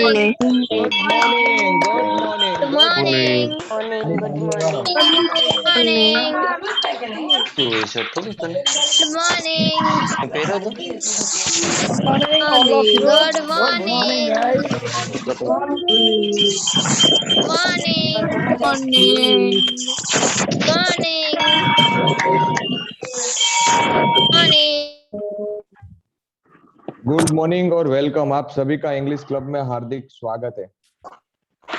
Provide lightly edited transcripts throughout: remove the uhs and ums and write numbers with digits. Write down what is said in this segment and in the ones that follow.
morning. Good morning. Good morning. Good Good morning. Morning, good morning. Good morning. Good morning. morning, all of Only you. good Good morning, morning. guys. Morning. Morning. Morning. Morning. Good morning और welcome. आप सभी का English club में हार्दिक स्वागत है।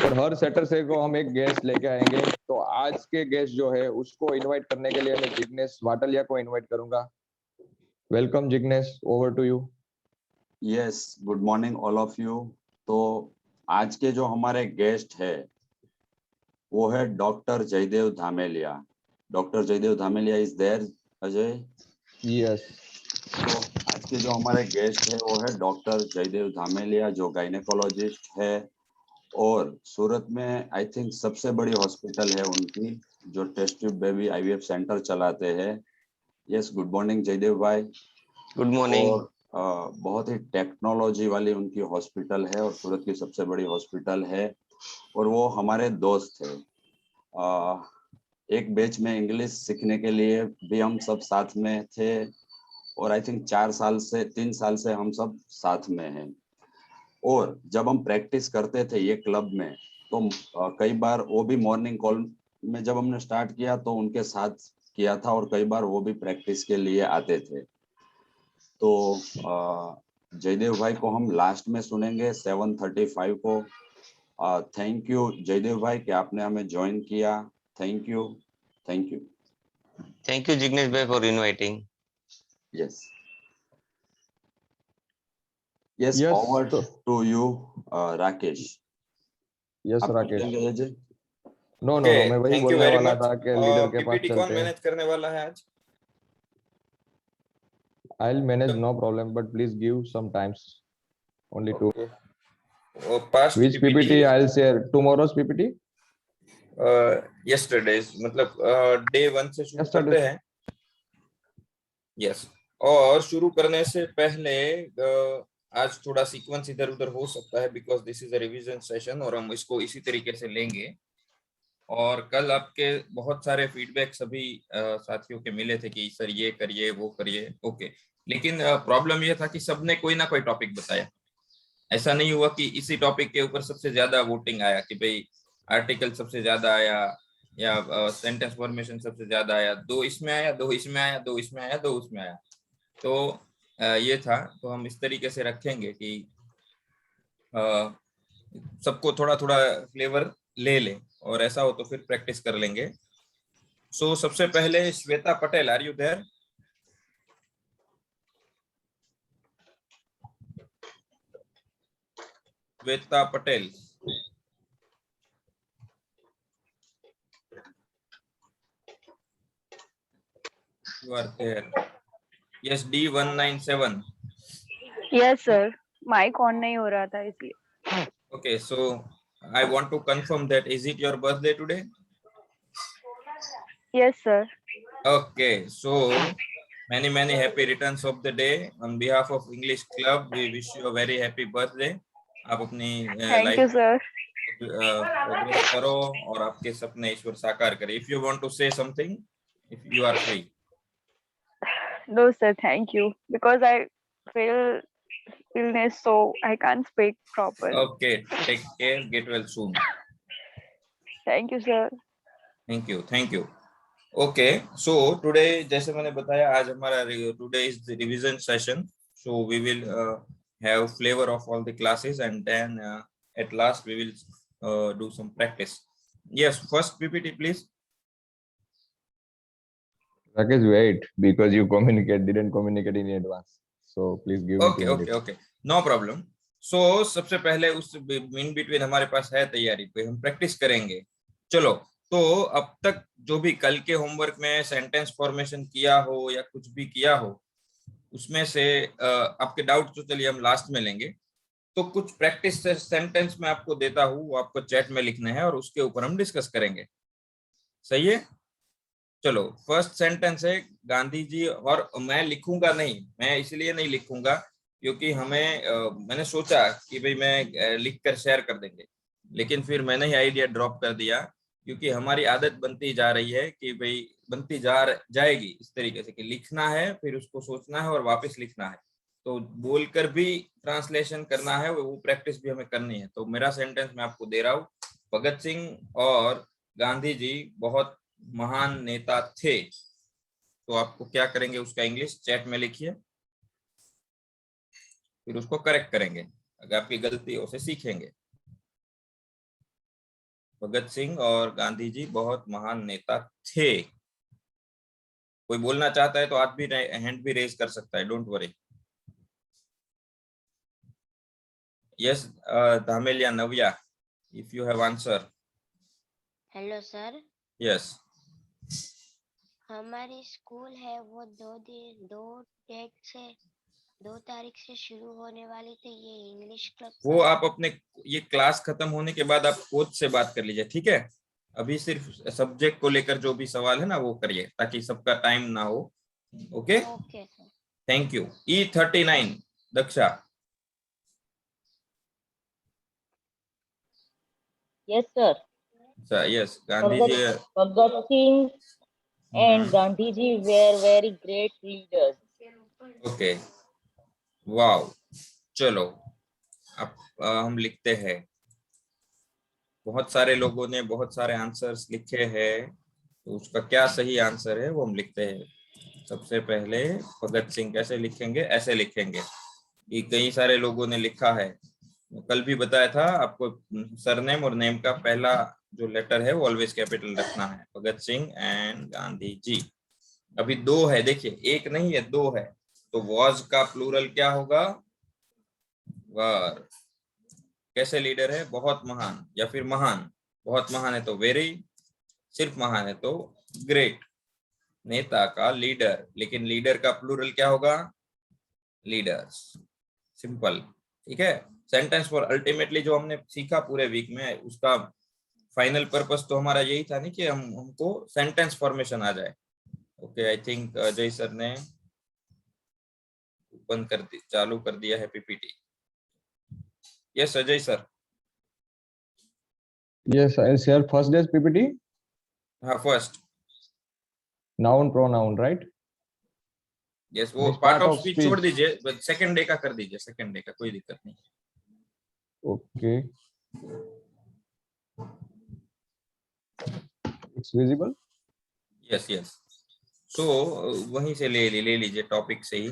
और हर Saturday को हम एक गेस्ट लेके आएंगे। तो आज के गेस्ट जो है उसको इनवाइट करने के लिए मैं जिग्नेश वाटलिया को इनवाइट करूंगा। Welcome Jignesh, over to you. Yes, good morning all of you. तो आज के जो हमारे गेस्ट है वो है doctor Jaydev Dhameliya. Doctor Jaydev Dhameliya is there Ajay? Yes. तो आज के जो हमारे गेस्ट है वो है डॉक्टर जयदेव धामेलिया, जो गायनेकोलॉजिस्ट है और सूरत में आई थिंक सबसे बड़ी हॉस्पिटल है उनकी, जो test tube baby IVF centre चलाते हैं। यस, गुड मॉर्निंग जयदेव भाई। Good morning. और बहुत ही टेक्नोलॉजी वाली उनकी हॉस्पिटल है और सूरत की सबसे बड़ी हॉस्पिटल है और वो हमारे दोस्त है। एक बैच में इंग्लिश सीखने के लिए भी हम सब साथ में थे और आई थिंक 3 साल से हम सब साथ में हैं। और जब हम प्रैक्टिस करते थे ये क्लब में तो कई बार वो भी मॉर्निंग कॉल में जब हमने स्टार्ट किया तो उनके साथ किया था और कई बार वो भी प्रैक्टिस के लिए आते थे। तो जयदेव भाई को हम लास्ट में सुनेंगे 7:35 को। थैंक यू जयदेव भाई कि आपने हमें ज्वाइन किया। Thank you, thank you. Thank you Jignesh भाई for inviting. Yes yes, Yes, over तो टू यू राकेश। यस आप राकेश। पूछेंगे अजय? नो नो नो, मैं वही थैंक यू बोलने वेरी वाला मच। था कि लीडर के पास पीपीटी कौन चलते हैं। मैनेज करने वाला है आज? I will manage, no problem, but please give some times only two. Past which PPT I will share tomorrow's PPT? Yesterday's, मतलब डे 1 से शुरू Yesterday. करते हैं। यस, और शुरू करने से पहले आज थोड़ा सीक्वेंस इधर उधर हो सकता है because this is a revision session और हम इसको इसी तरीके से लेंगे। और कल आपके बहुत सारे फीडबैक सभी साथियों के मिले थे कि सर ये करिए वो करिए, ओके। लेकिन प्रॉब्लम ये था कि सबने कोई ना कोई टॉपिक बताया। ऐसा नहीं हुआ कि इसी टॉपिक के ऊपर सबसे ज्यादा वोटिंग आया कि भाई आर्टिकल सबसे ज्यादा आया या सेंटेंस फॉर्मेशन सबसे ज्यादा आया, 2 इसमें आया, 2 इसमें आया, 2 इसमें आया, 2 उसमें आया। तो ये था। तो हम इस तरीके से रखेंगे कि सबको थोड़ा थोड़ा फ्लेवर ले लें और ऐसा हो तो फिर प्रैक्टिस कर लेंगे। सो सबसे पहले Shweta Patel, are you there? Shweta Patel, you are there? Yes, D197. Yes, sir. Mic on नहीं हो रहा था इसलिए। Okay, so I want to confirm that is it your birthday today? Yes, sir. Okay, so many happy returns of the day. On behalf of English Club, we wish you a very happy birthday. आप अपनी Thank you, life sir. Progress करो और आपके सपने ईश्वर साकार करे। If you want to say something, if you are free. No, sir. Thank you. Because I feel illness, so I can't speak properly. Okay, take care. Get well soon. Thank you, sir. Thank you. Thank you. Okay, so today जैसे मैंने बताया आज हमारा today is the revision session, so we will have flavor of all the classes and then at last we will do some practice. Yes, first PPT please. Rakesh, wait, because you didn't communicate in advance. So please give me 2 minutes. Okay, no problem. So सबसे पहले उस in between हमारे पास है तैयारी पे हम practice करेंगे। चलो, तो अब तक जो भी कल के होमवर्क में सेंटेंस फॉर्मेशन किया हो या कुछ भी किया हो उसमें से आपके डाउट तो चलिए हम लास्ट में लेंगे। तो कुछ प्रैक्टिस सेंटेंस मैं आपको देता हूँ, वो आपको चैट में लिखने हैं और उसके ऊपर हम डिस्कस करेंगे। सही है? चलो, फर्स्ट सेंटेंस है गांधी जी, और मैं लिखूंगा नहीं, मैं इसलिए नहीं लिखूंगा क्योंकि हमें मैंने सोचा कि भाई मैं लिख कर शेयर कर देंगे, लेकिन फिर मैंने ही आइडिया ड्रॉप कर दिया, क्योंकि हमारी आदत बनती जा रही है कि भाई बनती जाएगी इस तरीके से कि लिखना है, फिर उसको सोचना है और वापस लिखना है, तो बोलकर भी ट्रांसलेशन करना है, वो प्रैक्टिस भी हमें करनी है। तो मेरा सेंटेंस मैं आपको दे रहा हूँ, भगत सिंह और गांधी जी बहुत महान नेता थे। तो आपको क्या करेंगे, उसका इंग्लिश चैट में लिखिए, फिर उसको करेक्ट करेंगे, अगर आपकी गलती हो उसे सीखेंगे। भगत सिंह और गांधी जी बहुत महान नेता थे। कोई बोलना चाहता है तो हाथ भी हैंड भी रेज कर सकता है, डोंट वरी। यस धामिल या Navya, if you have answer. Hello sir, yes, हमारी स्कूल है वो 2 तारीख से शुरू होने वाली थी, ये इंग्लिश क्लब। वो आप अपने ये क्लास खत्म होने के बाद आप कोच से बात कर लीजिए, ठीक है? अभी सिर्फ सब्जेक्ट को लेकर जो भी सवाल है ना वो करिए, ताकि सबका टाइम ना हो। Okay, okay sir. Thank you. E39 Daksha. Yes, sir. Yes, Gandhi ji. Bhagat Singh and Gandhi ji were very great leaders. Okay, wow. चलो अब हम लिखते हैं। बहुत सारे लोगों ने बहुत सारे आंसर्स लिखे हैं, तो उसका क्या सही आंसर है वो हम लिखते हैं। सबसे पहले भगत सिंह कैसे लिखेंगे, ऐसे लिखेंगे। ये कई सारे लोगों ने लिखा है, कल भी बताया था आपको, सरनेम और नेम का पहला जो लेटर है वो ऑलवेज कैपिटल रखना है। भगत सिंह एंड गांधी जी। अभी 2 है, देखिए 1 नहीं है 2 है, तो वॉज का प्लूरल क्या होगा, वर। कैसे लीडर है, बहुत महान या फिर महान। बहुत महान है तो वेरी, सिर्फ महान है तो ग्रेट। नेता का लीडर, लेकिन लीडर का प्लूरल क्या होगा, लीडर्स। सिंपल, ठीक है। सेंटेंस फॉर अल्टीमेटली जो हमने सीखा पूरे वीक में, उसका फाइनल पर्पस तो हमारा यही था नहीं कि हमको सेंटेंस फॉर्मेशन आ जाए। Okay, I think Ajay sir ने बंद कर दी, चालू कर दिया है PPT. Yes Ajay sir. Yes, I'll share first day's PPT. हाँ, first. Noun, pronoun, right? Yes, वो This part part of of speech छोड़ speech. दीजिए, सेकंड डे का कर दीजिए, सेकंड डे का कोई दिक्कत नहीं। Okay. It's visible. Yes yes, so वहीं से ले लीजिए टॉपिक से ही।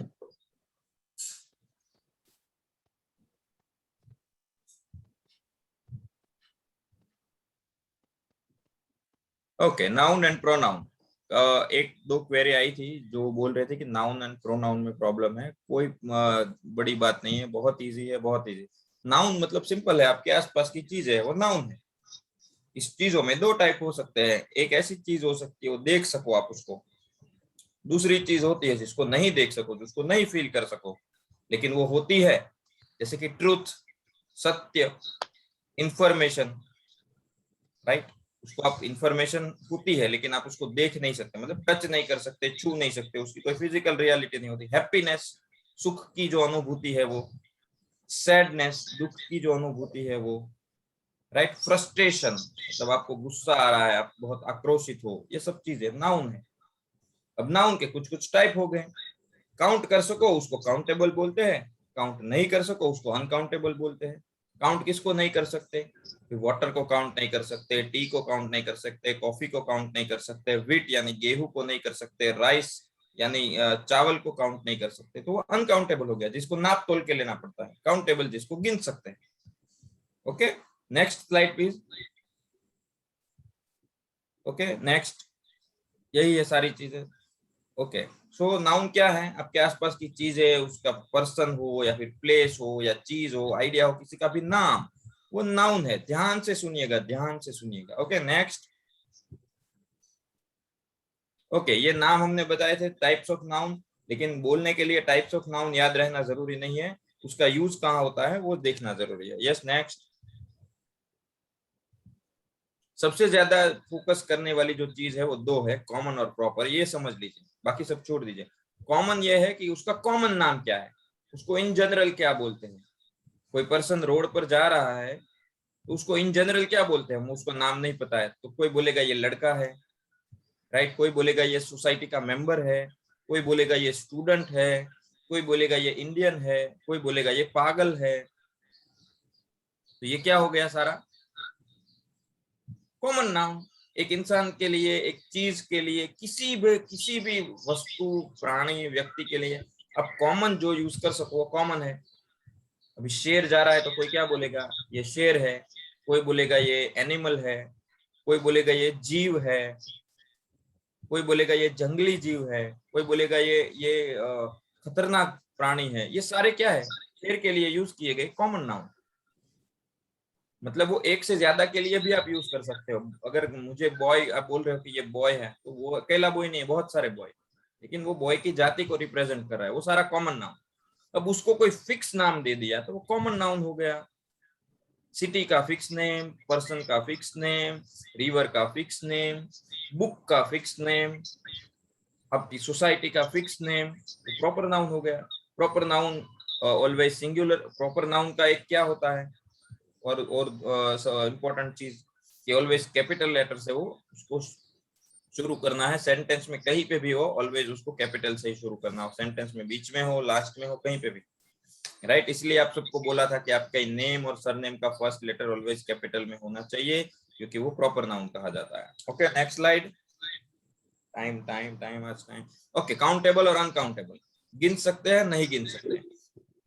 Okay, noun and pronoun. 1-2 query आई थी जो बोल रहे थे कि नाउन एंड प्रोनाउन में प्रॉब्लम है। कोई बड़ी बात नहीं है, बहुत इजी है, बहुत इजी। नाउन मतलब सिंपल है, आपके आसपास की चीज है वो नाउन है। इस चीजों में 2 टाइप हो सकते हैं, एक ऐसी चीज हो सकती है वो देख सको आप उसको, दूसरी चीज होती है जिसको नहीं देख सको, जिसको नहीं फील कर सको, लेकिन वो होती है। जैसे कि ट्रूथ, सत्य, इंफॉर्मेशन, राइट। उसको आप इंफॉर्मेशन होती है लेकिन आप उसको देख नहीं सकते, मतलब टच नहीं कर सकते, छू नहीं सकते, उसकी कोई फिजिकल रियलिटी नहीं होती। हैप्पीनेस, सुख की जो अनुभूति है वो, सैडनेस, दुख की जो अनुभूति है वो, राइट। फ्रस्ट्रेशन, मतलब आपको गुस्सा आ रहा है, आप बहुत आक्रोशित हो, ये सब चीजें नाउन है। अब नाउन के कुछ कुछ टाइप हो गए। काउंट कर सको उसको काउंटेबल बोलते हैं, काउंट नहीं कर सको उसको अनकाउंटेबल बोलते हैं। काउंट किसको नहीं कर सकते, वाटर को काउंट नहीं कर सकते, टी को काउंट नहीं कर सकते, कॉफी को काउंट नहीं कर सकते, व्हीट यानी गेहूं को नहीं कर सकते, राइस यानी चावल को काउंट नहीं कर सकते, तो वो अनकाउंटेबल हो गया, जिसको नाप तोल के लेना पड़ता है। काउंटेबल जिसको गिन सकते हैं। Okay, next slide please. Okay next, यही है सारी चीजें। ओके, सो नाउन क्या है, आपके आसपास की चीज है, उसका पर्सन हो या फिर प्लेस हो या चीज हो, आइडिया हो, किसी का भी नाम, वो नाउन है। ध्यान से सुनिएगा, ध्यान से सुनिएगा। Okay next. ओके, ये नाम हमने बताए थे टाइप्स ऑफ नाउन, लेकिन बोलने के लिए टाइप्स ऑफ नाउन याद रहना जरूरी नहीं है, उसका यूज कहाँ होता है वो देखना जरूरी है। Yes next. सबसे ज्यादा फोकस करने वाली जो चीज है वो 2 है, कॉमन और प्रॉपर, ये समझ लीजिए, बाकी सब छोड़ दीजिए। कॉमन ये है कि उसका कॉमन नाम क्या है, उसको इन जनरल क्या बोलते हैं? कोई पर्सन रोड पर जा रहा है तो उसको इन जनरल क्या बोलते हैं? उसको नाम नहीं पता है तो कोई बोलेगा ये लड़का है, राइट, कोई बोलेगा ये सोसाइटी का मेंबर है, कोई बोलेगा ये स्टूडेंट है, कोई बोलेगा ये इंडियन है, कोई बोलेगा ये पागल है। तो ये क्या हो गया? सारा कॉमन नाउन। एक इंसान के लिए, एक चीज के लिए, किसी भी वस्तु, प्राणी, व्यक्ति के लिए आप कॉमन जो यूज कर सको वो कॉमन है। अभी शेर जा रहा है तो कोई क्या बोलेगा? ये शेर है, कोई बोलेगा ये एनिमल है, कोई बोलेगा ये जीव है, कोई बोलेगा ये जंगली जीव है, कोई बोलेगा ये खतरनाक प्राणी है। ये सारे क्या है? शेर के लिए यूज किए गए कॉमन नाउन। मतलब वो एक से ज्यादा के लिए भी आप यूज कर सकते हो। अगर मुझे बॉय आप बोल रहे हो कि ये बॉय है, तो वो अकेला बॉय नहीं है, बहुत सारे बॉय, लेकिन वो बॉय की जाति को रिप्रेजेंट कर रहा है, वो सारा कॉमन नाउन। अब उसको कोई फिक्स नाम दे दिया तो वो कॉमन नाउन हो गया। सिटी का फिक्स नेम, पर्सन का फिक्स नेम, रिवर का फिक्स नेम, बुक का फिक्स नेम, आपकी सोसाइटी का फिक्स नेम, प्रॉपर नाउन हो गया। Proper noun always singular. Proper noun का एक क्या होता है और इम्पोर्टेंट चीज कि ऑलवेज कैपिटल लेटर से वो उसको शुरू करना है। सेंटेंस में कहीं पे भी हो ऑलवेज उसको कैपिटल से ही शुरू करना हो, सेंटेंस में बीच में हो, लास्ट में हो, कहीं पे भी, राइट। इसलिए आप सबको बोला था कि आपका नेम और सरनेम का फर्स्ट लेटर ऑलवेज कैपिटल में होना चाहिए, क्योंकि वो प्रॉपर नाउन कहा जाता है। Okay, next slide. टाइम आज टाइम। ओके, काउंटेबल और अनकाउंटेबल। गिन सकते हैं, नहीं गिन सकते।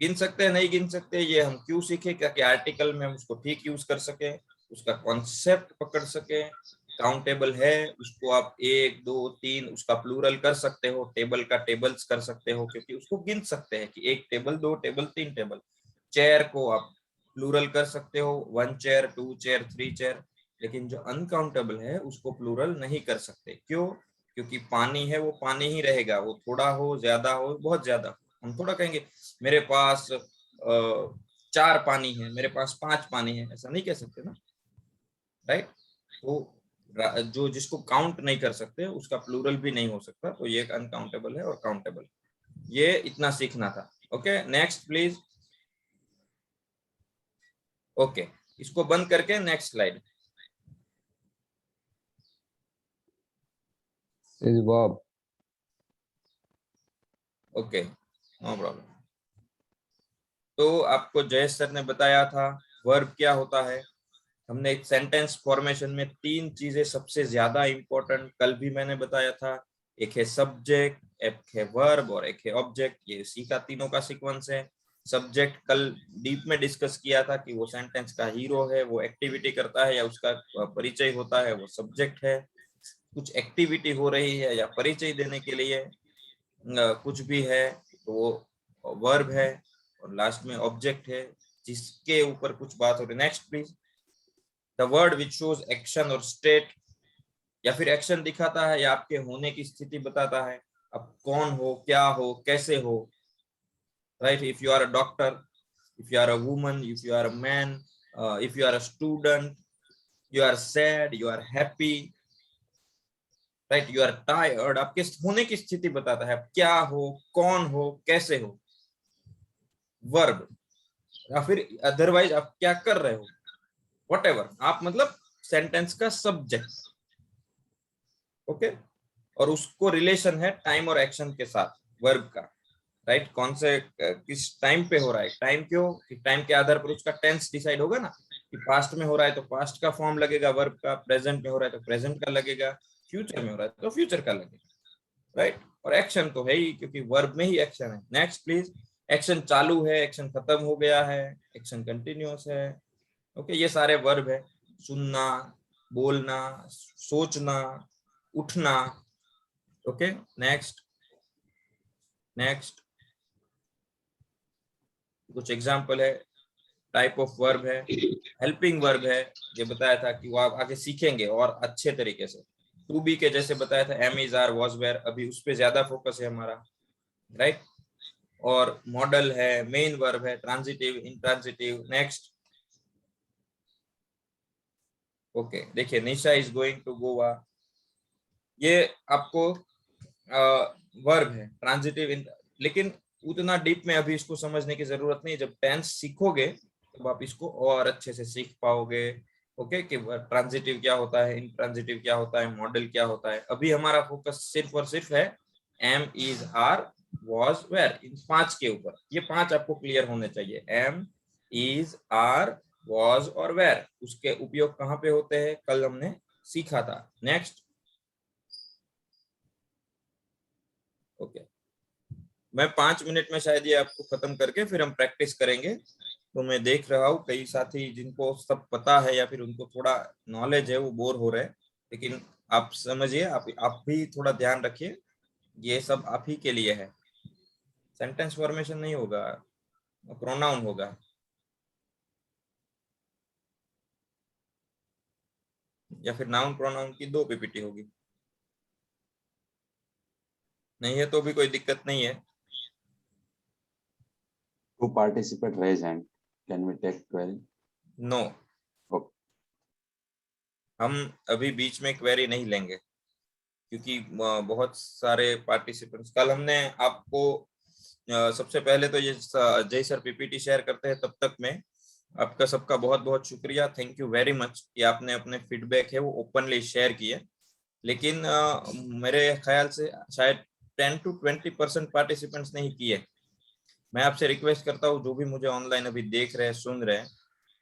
गिन सकते हैं, नहीं गिन सकते, ये हम क्यों सीखे? ताकि आर्टिकल में हम उसको ठीक यूज कर सके, उसका कॉन्सेप्ट पकड़ सके। काउंटेबल है, उसको आप 1 2 3 उसका प्लूरल कर सकते हो, टेबल का टेबल्स कर सकते हो, क्योंकि उसको गिन सकते हैं कि 1 टेबल, 2 टेबल, 3 टेबल। चेयर को आप प्लूरल कर सकते हो, 1 चेयर, 2 चेयर, 3 चेयर। लेकिन जो अनकाउंटेबल है उसको प्लूरल नहीं कर सकते। क्यों? क्योंकि पानी है, वो पानी ही रहेगा, वो थोड़ा हो, ज्यादा हो, बहुत ज्यादा। हम थोड़ा कहेंगे मेरे पास 4 पानी है, मेरे पास 5 पानी है, ऐसा नहीं कह सकते ना, राइट। तो जो जिसको काउंट नहीं कर सकते उसका प्लूरल भी नहीं हो सकता। तो ये अनकाउंटेबल है और काउंटेबल। ये इतना सीखना था। Okay, next please. ओके, इसको बंद करके next slide. Verb. Okay, no problem. तो आपको जयेश सर ने बताया था वर्ब क्या होता है। हमने एक सेंटेंस फॉर्मेशन में 3 चीजें सबसे ज्यादा इंपॉर्टेंट कल भी मैंने बताया था। एक है सब्जेक्ट, एक है वर्ब और एक है ऑब्जेक्ट। ये सीखा, तीनों का सीक्वेंस है। सब्जेक्ट कल डीप में डिस्कस किया था कि वो सेंटेंस का हीरो है, वो एक्टिविटी करता है या उसका परिचय होता है, वो सब्जेक्ट है। कुछ एक्टिविटी हो रही है या परिचय देने के लिए कुछ भी है तो वो वर्ब है। और लास्ट में ऑब्जेक्ट है जिसके ऊपर कुछ बात हो रही है। Next please. The word which shows action और स्टेट, या फिर एक्शन दिखाता है या आपके होने की स्थिति बताता है। आप कौन हो, क्या हो, कैसे हो, right. If you are a doctor, if you are a woman, if you are a man, if you are a student, you are sad, you are happy, right, you are tired। आपके होने की स्थिति बताता है, आप क्या हो, कौन हो, कैसे हो, वर्ब। या फिर अदरवाइज आप क्या कर रहे हो, whatever, आप मतलब सेंटेंस का सब्जेक्ट। ओके, और उसको रिलेशन है टाइम और एक्शन के साथ वर्ब का, राइट। कौन से किस टाइम पे हो रहा है, टाइम क्यों कि टाइम के आधार पर उसका टेंस डिसाइड होगा ना, कि पास्ट में हो रहा है तो पास्ट का फॉर्म लगेगा वर्ब का, प्रेजेंट में हो रहा है तो प्रेजेंट का लगेगा, फ्यूचर में हो रहा है तो फ्यूचर का लगेगा, राइट। और एक्शन तो है ही, क्योंकि वर्ब में ही एक्शन है। Next please. एक्शन चालू है, एक्शन खत्म हो गया है, एक्शन कंटिन्यूअस है। ओके, ये सारे वर्ब है। सुनना, बोलना, सोचना, उठना। Okay, next. कुछ एग्जाम्पल है। टाइप ऑफ वर्ब है, हेल्पिंग वर्ब है, ये बताया था कि वो आप आगे सीखेंगे और अच्छे तरीके से। टू बी के जैसे बताया था, am is are was were, अभी उस पर ज्यादा फोकस है हमारा, राइट। और मॉडल है, मेन वर्ब है, ट्रांजिटिव, इंट्रांजिटिव। नेक्स्ट। ओके, देखिए, निशा इज गोइंग टू गोवा, ये आपको वर्ब है, ट्रांजिटिव। लेकिन उतना डीप में अभी इसको समझने की जरूरत नहीं। जब टेंस सीखोगे तब आप इसको और अच्छे से सीख पाओगे। ओके, कि ट्रांजिटिव क्या होता है, इंट्रांजिटिव क्या होता है, मॉडल क्या होता है। अभी हमारा फोकस सिर्फ और सिर्फ है am, is, are, was, were, इन 5 के ऊपर। ये 5 आपको क्लियर होने चाहिए। एम, इज, आर, was और were, उसके उपयोग कहाँ पे होते हैं कल हमने सीखा था। नेक्स्ट। ओके, मैं 5 मिनट में शायद ये आपको खत्म करके फिर हम प्रैक्टिस करेंगे। तो मैं देख रहा हूँ कई साथी जिनको सब पता है या फिर उनको थोड़ा नॉलेज है वो बोर हो रहे हैं, लेकिन आप समझिए, आप भी थोड़ा ध्यान रखिए, ये सब आप ही के लिए है। सेंटेंस फॉर्मेशन नहीं होगा, प्रोनाउन होगा। या फिर नाउन प्रोनाउन की 2 पीपीटी होगी। नहीं है तो भी कोई दिक्कत नहीं है। To participate, raise hand. Can we take query? No, Okay. हम अभी बीच में क्वेरी नहीं लेंगे क्योंकि बहुत सारे पार्टिसिपेंट्स, कल हमने आपको सबसे पहले तो ये जय सर पीपीटी शेयर करते हैं, तब तक में आपका सबका बहुत बहुत शुक्रिया, थैंक यू वेरी मच कि आपने अपने फीडबैक है वो ओपनली शेयर किए। लेकिन मेरे ख्याल से शायद 10 to 20% पार्टिसिपेंट्स नहीं किए। मैं आपसे रिक्वेस्ट करता हूँ जो भी मुझे ऑनलाइन अभी देख रहे हैं, सुन रहे हैं,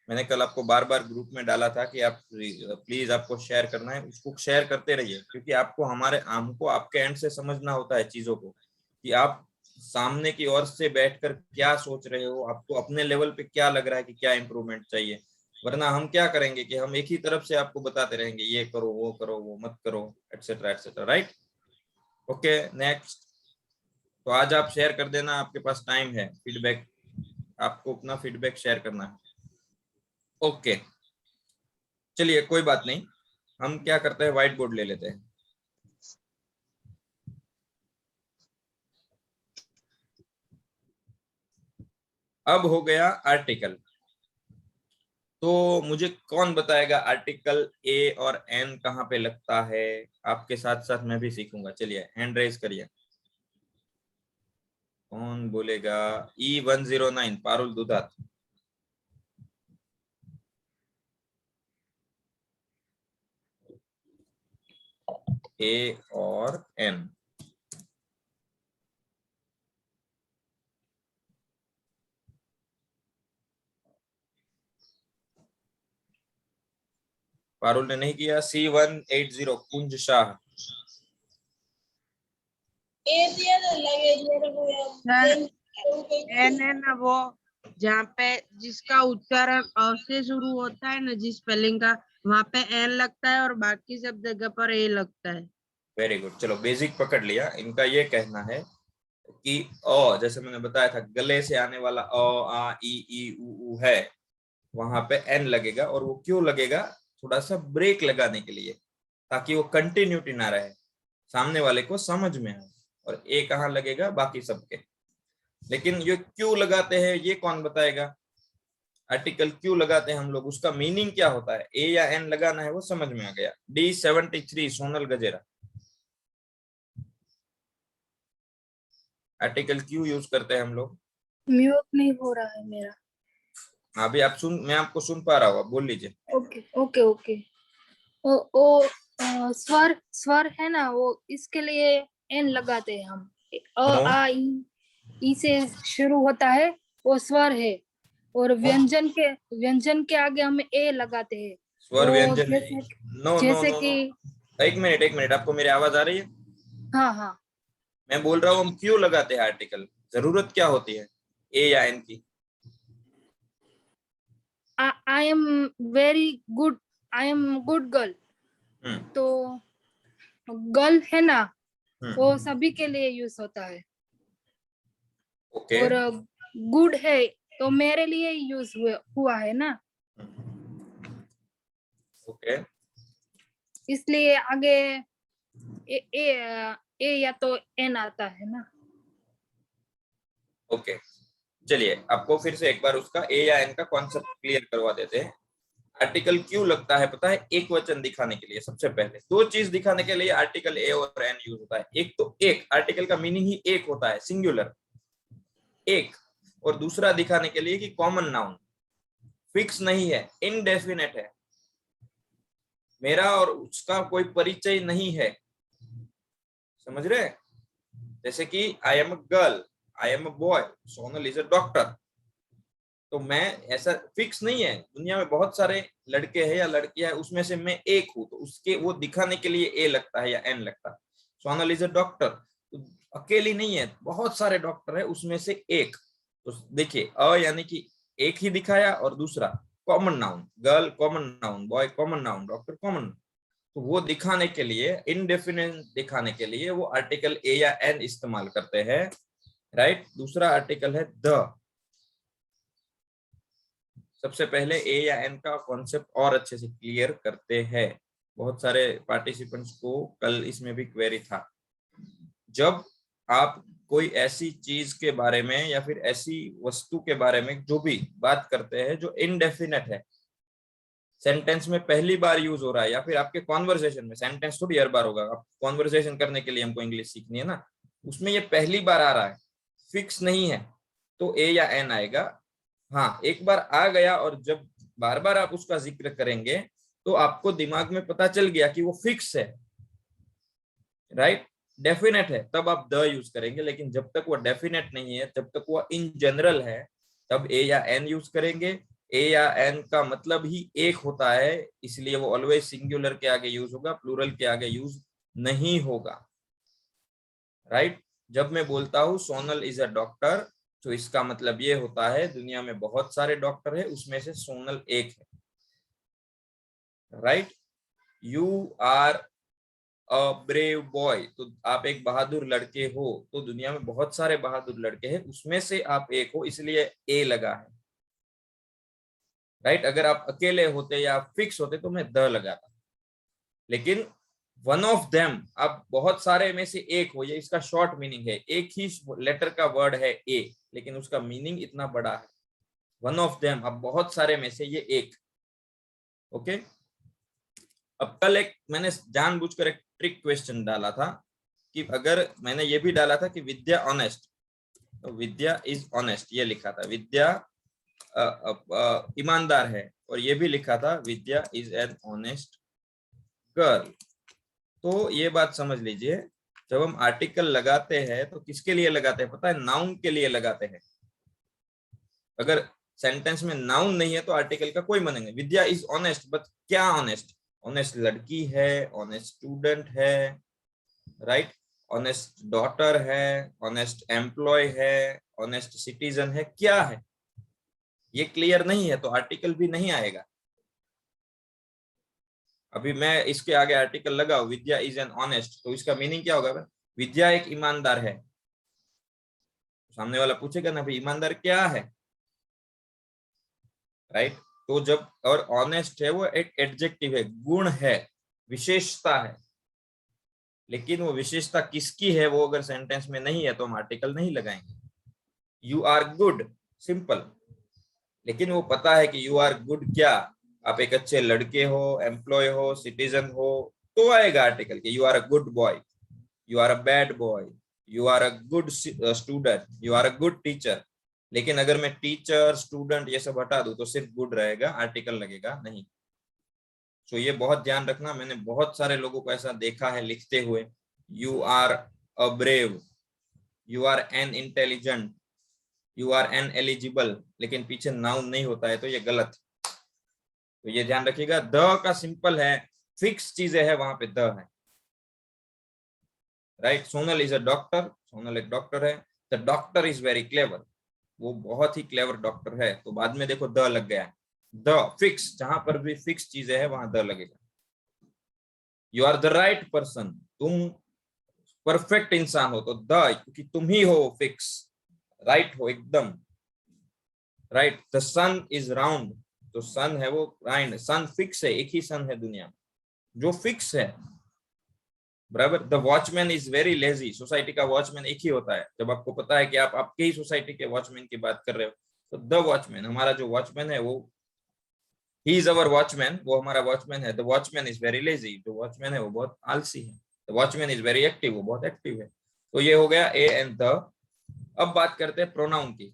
मैंने कल आपको बार बार ग्रुप में डाला था कि आप प्लीज आपको शेयर करना है, उसको शेयर करते रहिए, क्योंकि आपको हमको आपके एंड से समझना होता है चीजों को, कि आप सामने की ओर से बैठकर क्या सोच रहे हो, आपको अपने लेवल पे क्या लग रहा है कि क्या इंप्रूवमेंट चाहिए। वरना हम क्या करेंगे कि हम एक ही तरफ से आपको बताते रहेंगे, ये करो, वो मत करो, etcetera etcetera, right. Okay, next. तो आज आप शेयर कर देना, आपके पास टाइम है, फीडबैक, आपको अपना फीडबैक शेयर करना है। ओके, चलिए कोई बात नहीं, हम क्या करते हैं, व्हाइट बोर्ड ले लेते हैं। अब हो गया आर्टिकल, तो मुझे कौन बताएगा आर्टिकल ए और एन कहाँ पे लगता है। आपके साथ साथ मैं भी सीखूंगा। चलिए हैंड रेज करिए, कौन बोलेगा। E109 पारुल दुधात। ए और एन, पारुल ने नहीं किया। C180 कुंज शाह। एन है ना वो, जहाँ पे जिसका उच्चारण अ से शुरू होता है ना, जिस स्पेलिंग का, वहाँ पे एन लगता है और बाकी सब जगह पर ए लगता है। वेरी गुड, चलो बेसिक पकड़ लिया। इनका ये कहना है कि अ, जैसे मैंने बताया था, गले से आने वाला अ, आ, ई उ है, वहां पे एन लगेगा। और वो क्यों लगेगा, थोड़ा सा ब्रेक लगाने के लिए, ताकि वो कंटिन्यूटी ना रहे, सामने वाले को समझ में आए। और ए कहाँ लगेगा, बाकी सबके। लेकिन ये क्यों लगाते हैं, ये कौन बताएगा। आर्टिकल क्यों लगाते हैं हम लोग, उसका मीनिंग क्या होता है, ए या एन लगाना है, वो समझ में आ गया। D73 सोनल गजेरा। आर्टिकल क्यों यूज करते हैं हम लोग। म्यूट नहीं हो रहा है मेरा। अभी आप सुन, मैं आपको सुन पा रहा हूँ, आप बोल लीजिए। Okay okay okay. वो स्वर स्वर है ना, वो इसके लिए एन लगाते हैं हम। आ ई से शुरू होता है, वो स्वर है। और व्यंजन के आगे हम ए लगाते हैं। स्वर व्यंजन जैसे कि एक मिनट, आपको मेरी आवाज आ रही है। हाँ हाँ, मैं बोल रहा हूँ हम क्यों लगाते हैं आर्टिकल, जरूरत क्या होती है ए या एन की। I am very good, I am good girl. तो गर्ल है ना, वो सभी के लिए यूज होता है। ओके। और गुड है तो मेरे लिए यूज हुआ है ना। ओके। इसलिए आगे ए या तो एन आता है ना। ओके, चलिए आपको फिर से एक बार उसका ए या एन का कॉन्सेप्ट क्लियर करवा देते हैं। आर्टिकल क्यों लगता है पता है, एक वचन दिखाने के लिए। सबसे पहले 2 चीज दिखाने के लिए आर्टिकल ए और एन यूज होता है। एक तो एक आर्टिकल का मीनिंग ही एक होता है, सिंगुलर। एक, और दूसरा दिखाने के लिए कि कॉमन नाउन फिक्स नहीं है, इनडेफिनेट है, मेरा और उसका कोई परिचय नहीं है, समझ रहे? जैसे कि I am a girl, I am a boy, Sonal is a doctor. तो मैं ऐसा फिक्स नहीं है, दुनिया में बहुत सारे लड़के हैं या लड़कियां हैं, उसमें से मैं एक हूं, तो उसके वो दिखाने के लिए ए लगता है या एन लगता है। सोनल इज अ डॉक्टर, तो अकेली नहीं है, बहुत सारे डॉक्टर है, उसमें से एक। तो देखिए अ यानी कि एक ही दिखाया, और दूसरा common noun, girl common noun, boy common noun, doctor common. तो वो दिखाने के लिए, इनडेफिनेट दिखाने के लिए वो आर्टिकल ए या एन इस्तेमाल करते हैं, राइट। दूसरा आर्टिकल है द। सबसे पहले ए या एन का कॉन्सेप्ट और अच्छे से क्लियर करते हैं। बहुत सारे पार्टिसिपेंट्स को कल इसमें भी क्वेरी था। जब आप कोई ऐसी चीज के बारे में या फिर ऐसी वस्तु के बारे में जो भी बात करते हैं जो इनडेफिनेट है, सेंटेंस में पहली बार यूज हो रहा है, या फिर आपके कॉन्वर्सेशन में, सेंटेंस थोड़ी हर बार होगा, आप कॉन्वर्सेशन करने के लिए हमको इंग्लिश सीखनी है ना, उसमें ये पहली बार आ रहा है, फिक्स नहीं है, तो ए या एन आएगा। हाँ, एक बार आ गया और जब बार बार आप उसका जिक्र करेंगे तो आपको दिमाग में पता चल गया कि वो फिक्स है, राइट, डेफिनेट है, तब आप द यूज करेंगे। लेकिन जब तक वो डेफिनेट नहीं है, जब तक वो इन जनरल है, तब ए या एन यूज करेंगे। ए या एन का मतलब ही एक होता है, इसलिए वो ऑलवेज सिंगुलर के आगे यूज होगा, प्लूरल के आगे यूज नहीं होगा, राइट। जब मैं बोलता हूँ सोनल इज अ डॉक्टर, तो इसका मतलब ये होता है दुनिया में बहुत सारे डॉक्टर है, उसमें से सोनल एक है, right. You are a brave boy, तो आप एक बहादुर लड़के हो, तो दुनिया में बहुत सारे बहादुर लड़के हैं, उसमें से आप एक हो, इसलिए ए लगा है, राइट। अगर आप अकेले होते या फिक्स होते तो मैं द लगाता, लेकिन वन ऑफ देम, आप बहुत सारे में से एक हो, ये इसका शॉर्ट मीनिंग है। एक ही लेटर का वर्ड है ए, लेकिन उसका मीनिंग इतना बड़ा है। वन ऑफ देम, आप बहुत सारे में से ये एक, ओके। अब कल एक मैंने जानबूझकर एक ट्रिक क्वेश्चन डाला था कि अगर मैंने ये भी डाला था कि विद्या ऑनेस्ट, तो विद्या इज ऑनेस्ट ये लिखा था, विद्या ईमानदार है, और ये भी लिखा था विद्या इज एन ऑनेस्ट गर्ल। तो ये बात समझ लीजिए, जब हम आर्टिकल लगाते हैं तो किसके लिए लगाते हैं पता है? नाउन के लिए लगाते हैं। अगर सेंटेंस में नाउन नहीं है तो आर्टिकल का कोई मीनिंग नहीं। विद्या इज ऑनेस्ट, बट क्या ऑनेस्ट? ऑनेस्ट लड़की है, ऑनेस्ट स्टूडेंट है, राइट, ऑनेस्ट डॉटर है, ऑनेस्ट एम्प्लॉय है, ऑनेस्ट सिटीजन है, क्या है ये क्लियर नहीं है तो आर्टिकल भी नहीं आएगा। अभी मैं इसके आगे आर्टिकल लगाऊं विद्या इज एन ऑनेस्ट, तो इसका मीनिंग क्या होगा? विद्या एक ईमानदार है। सामने वाला पूछेगा ना भाई ईमानदार क्या है, राइट। तो जब, और ऑनेस्ट है वो एक एडजेक्टिव है, गुण है, विशेषता है, लेकिन वो विशेषता किसकी है वो अगर सेंटेंस में नहीं है तो हम आर्टिकल नहीं लगाएंगे। यू आर गुड, सिंपल, लेकिन वो पता है कि यू आर गुड क्या, आप एक अच्छे लड़के हो, एम्प्लॉय हो, सिटीजन हो, तो आएगा आर्टिकल कि you are a good boy, you are a bad boy, you are a good student, you are a good teacher. लेकिन अगर मैं टीचर, स्टूडेंट ये सब हटा दूं तो सिर्फ गुड रहेगा, आर्टिकल लगेगा नहीं। तो ये बहुत ध्यान रखना। मैंने बहुत सारे लोगों को ऐसा देखा है लिखते हुए, you are a brave, you are an intelligent, you are an eligible, लेकिन पीछे नाउन नहीं होता है, तो ये गलत। तो ये ध्यान रखिएगा, द का सिंपल है, फिक्स चीजें है वहां पे द है, right. Sonal is a doctor, Sonal एक डॉक्टर है। The doctor is very clever, वो बहुत ही क्लेवर डॉक्टर है, तो बाद में देखो द लग गया है। द फिक्स, जहां पर भी फिक्स चीजें है वहां द लगेगा। You are the right person, तुम परफेक्ट इंसान हो, तो द, क्योंकि तुम ही हो फिक्स, राइट हो एकदम, right. The sun is round, तो सन है वो राउंड, सन फिक्स है, एक ही सन है दुनिया में जो फिक्स है, बराबर। The watchman is very lazy, society का वॉचमैन एक ही होता है। जब आपको पता है कि आप आपके ही सोसाइटी के वॉचमैन की बात कर रहे हो, तो द वॉचमैन, हमारा जो वॉचमैन है वो, ही इज अवर वॉचमैन, वो हमारा वॉचमैन है। The watchman is very lazy, जो वॉचमैन है वो बहुत आलसी है। The watchman is very active, वो बहुत एक्टिव है। तो ये हो गया ए एंड द। अब बात करते हैं प्रोनाउन की।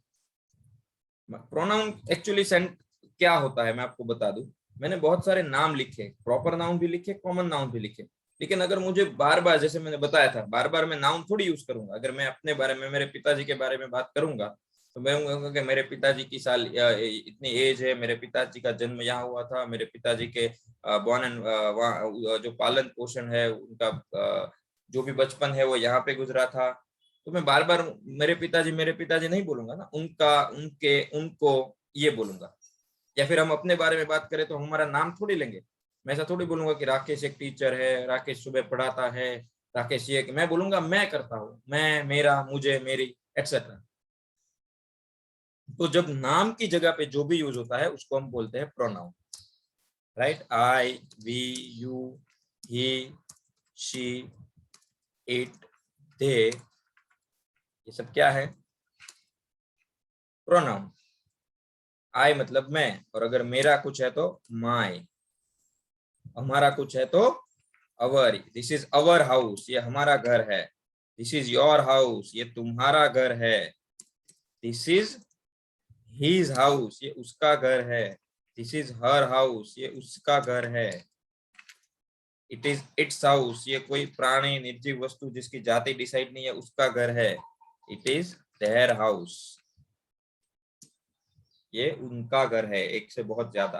प्रोनाउन एक्चुअली क्या होता है मैं आपको बता दूं। मैंने बहुत सारे नाम लिखे, प्रॉपर नाउन भी लिखे, कॉमन नाउन भी लिखे, लेकिन अगर मुझे बार बार, जैसे मैंने बताया था, बार बार मैं नाउन थोड़ी यूज करूंगा। अगर मैं अपने बारे में, मेरे पिताजी के बारे में बात करूंगा तो मैं कहूंगा कि मेरे पिताजी की साल इतनी एज है, मेरे पिताजी का जन्म यहाँ हुआ था, मेरे पिताजी के बॉर्न एंड जो पालन पोषण है उनका, जो भी बचपन है वो यहाँ पे गुजरा था। तो मैं बार बार मेरे पिताजी नहीं बोलूंगा ना, उनका, उनके, उनको ये बोलूंगा। या फिर हम अपने बारे में बात करें तो हमारा नाम थोड़ी लेंगे। मैं ऐसा थोड़ी बोलूंगा कि राकेश एक टीचर है, राकेश सुबह पढ़ाता है, राकेश ये, मैं बोलूंगा मैं करता हूँ, मैं, मेरा, मुझे, मेरी, एक्सेट्रा। तो जब नाम की जगह पे जो भी यूज होता है उसको हम बोलते हैं pronoun, right. I, we, you, he, she, it, they, ये सब क्या है? प्रोनाउन। आई मतलब मैं, और अगर मेरा कुछ है तो माय, हमारा कुछ है तो अवर। दिस इज अवर हाउस, ये हमारा घर है। दिस इज योर हाउस, ये तुम्हारा घर है। दिस इज हिज हाउस, ये उसका घर है। दिस इज हर हाउस, ये उसका घर है। इट इज इट्स हाउस, ये कोई प्राणी, निर्जीव वस्तु जिसकी जाति डिसाइड नहीं है, उसका घर है। इट इज देयर हाउस, ये उनका घर है, एक से बहुत ज्यादा।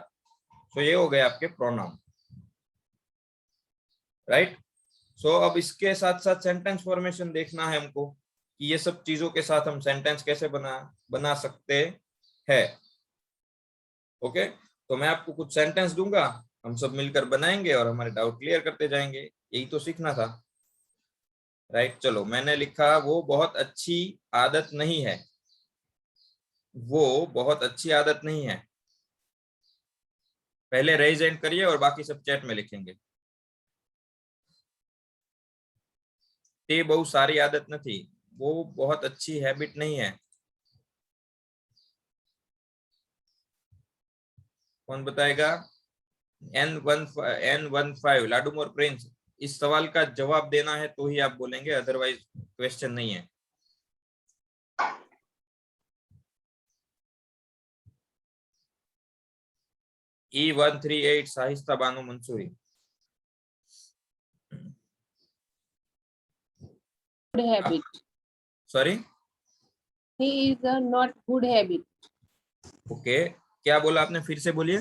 सो ये हो गए आपके प्रोनाउन, राइट। सो अब इसके साथ साथ सेंटेंस फॉर्मेशन देखना है हमको कि ये सब चीजों के साथ हम सेंटेंस कैसे बना सकते हैं। ओके, तो मैं आपको कुछ सेंटेंस दूंगा, हम सब मिलकर बनाएंगे और हमारे डाउट क्लियर करते जाएंगे। यही तो सीखना था, राइट। चलो, मैंने लिखा वो बहुत अच्छी आदत नहीं है। वो बहुत अच्छी आदत नहीं है। पहले रेज हैंड करिए और बाकी सब चैट में लिखेंगे। ते बहुत सारी आदत नहीं, वो बहुत अच्छी हैबिट नहीं है। कौन बताएगा? N15 लाडू मोर प्रिंस। इस सवाल का जवाब देना है तो ही आप बोलेंगे, अदरवाइज क्वेश्चन नहीं है। E138 Sahista Bano Mansuri. Good habit. Sorry, He is a not good habit. Okay, क्या बोला आपने? फिर से बोलिए।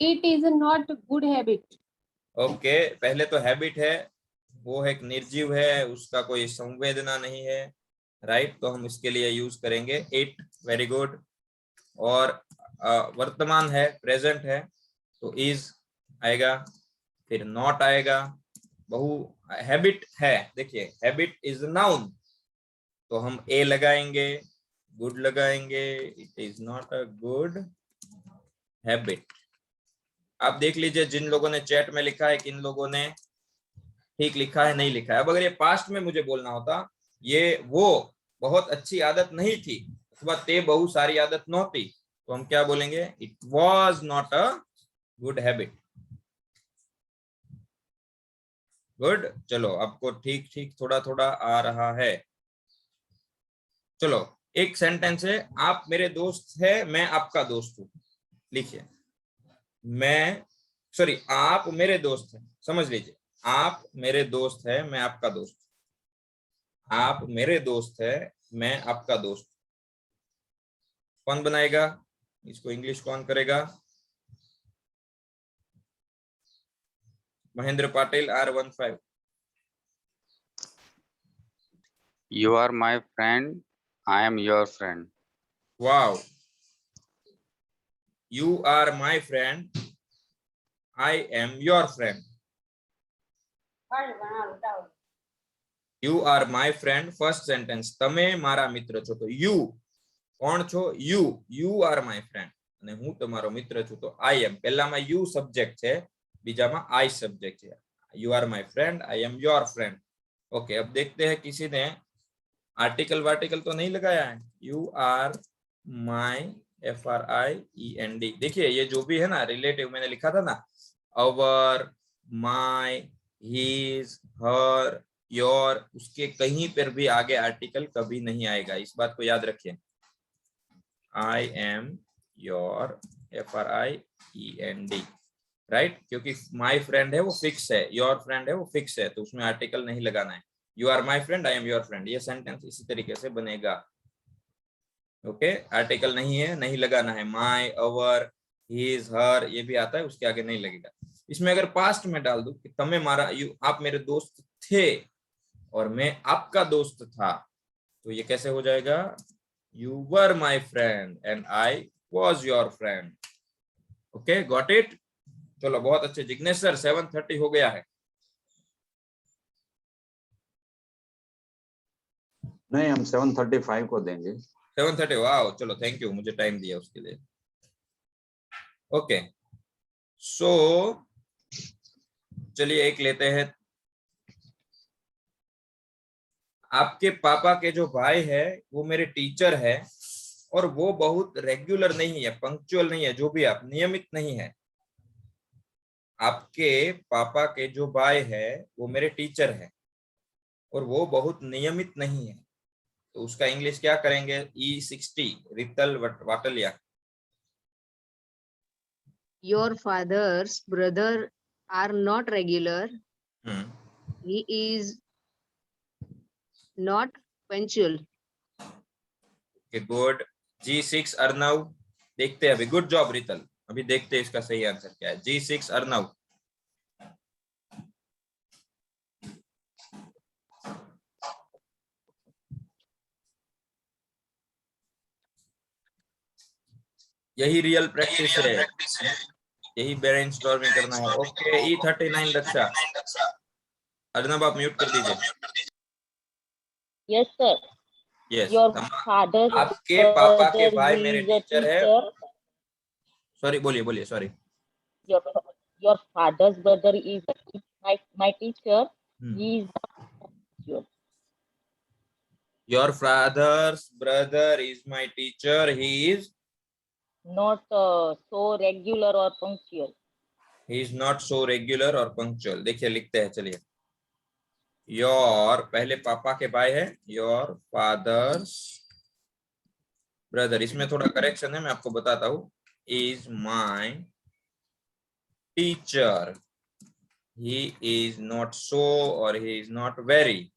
It is a not good habit. Okay, पहले तो हैबिट है, वो एक निर्जीव है, उसका कोई संवेदना नहीं है, राइट। तो हम इसके लिए यूज करेंगे इट। Very good. और वर्तमान है, प्रेजेंट है, तो इज आएगा, फिर नॉट आएगा। बहु हैबिट है, देखिए हैबिट इज नाउन, तो हम ए लगाएंगे, गुड लगाएंगे। It is not a good habit. आप देख लीजिए जिन लोगों ने चैट में लिखा है, किन लोगों ने ठीक लिखा है, नहीं लिखा है। अब अगर ये पास्ट में मुझे बोलना होता, ये वो बहुत अच्छी आदत नहीं थी, अथवा ते बहुत सारी आदत नहोती, तो हम क्या बोलेंगे? It was not a good habit. Good. चलो, आपको ठीक ठीक थोड़ा थोड़ा आ रहा है। चलो, एक सेंटेंस है, आप मेरे दोस्त है, मैं आपका दोस्त हूं। लिखिए, आप मेरे दोस्त हैं। समझ लीजिए, आप मेरे दोस्त है, मैं आपका दोस्त। आप मेरे दोस्त है, मैं आपका दोस्त। कौन बनाएगा इसको? इंग्लिश कौन करेगा? Mahendra Patil R15। You are my friend, I am your friend. Wow. You are my friend, I am your friend. You are my friend, first sentence. તમે મારા મિત્ર છો, તો you કોણ છો? you are my friend, અને હું તમારો મિત્ર છું, તો I am. પહેલામાં you સબ્જેક્ટ છે, બીજામાં I સબ્જેક્ટ છે। You are my friend, I am your friend. Okay, अब देखते हैं किसी ने आर्टिकल वार्टिकल तो नहीं लगाया है। You are my FRIEND। देखिए ये जो भी है ना रिलेटिव, मैंने लिखा था ना, our, my, his, her, your, उसके कहीं पर भी आगे आर्टिकल कभी नहीं आएगा, इस बात को याद रखिए। आई एम योर, FRIEND, राइट, क्योंकि माई फ्रेंड है वो फिक्स है, योर फ्रेंड है वो फिक्स है, तो उसमें आर्टिकल नहीं लगाना है। You are my friend, I am your friend, ये सेंटेंस इसी तरीके से बनेगा। ओके, आर्टिकल नहीं है, नहीं लगाना है। माई, अवर, हिज, हर, ये भी आता है, उसके आगे नहीं लगेगा। इसमें अगर पास्ट में डाल दूं कि तमे मारा, आप मेरे दोस्त थे और मैं आपका दोस्त था, तो ये कैसे हो जाएगा? You were my friend and I was your friend. Okay, got it? चलो, बहुत अच्छे जिग्नेश सर, 7:30 हो गया है। नहीं, हम 7:35 को देंगे। 7:30, वाह, चलो थैंक यू, मुझे टाइम दिया उसके लिए। ओके, सो चलिए एक लेते हैं। आपके पापा के जो भाई है वो मेरे टीचर है और वो बहुत रेगुलर नहीं है, पंक्चुअल नहीं है, जो भी आप, नियमित नहीं है। आपके पापा के जो भाई है वो मेरे टीचर है और वो बहुत नियमित नहीं है, तो उसका इंग्लिश क्या करेंगे? E60, रितल वाटलिया। Your father's brother are not regular. He is not punctual. Okay, good. G6 Arnav, देखते हैं अभी। गुड जॉब रितल, अभी देखते हैं इसका सही आंसर क्या है। G6 अर्नव। यही रियल प्रैक्टिस है, यही ब्रेनस्टॉर्मिंग करना है। ओके, E39 रक्षा। अर्नब आप म्यूट कर दीजिए। Yes, sir. Yes, Your father's आपके पापा के brother भाई is मेरे a टीचर है। teacher. सॉरी, बोलिए बोलिए, sorry. Your your father's brother is my teacher. He is not. Your father's brother is my teacher, he is not so regular or punctual. He is not so regular और punctual. देखिए लिखते हैं, चलिए। Your, पहले पापा के भाई है, योर फादर्स ब्रदर, इसमें थोड़ा करेक्शन है, मैं आपको बताता हूँ। Is my teacher, he is not so और he is not very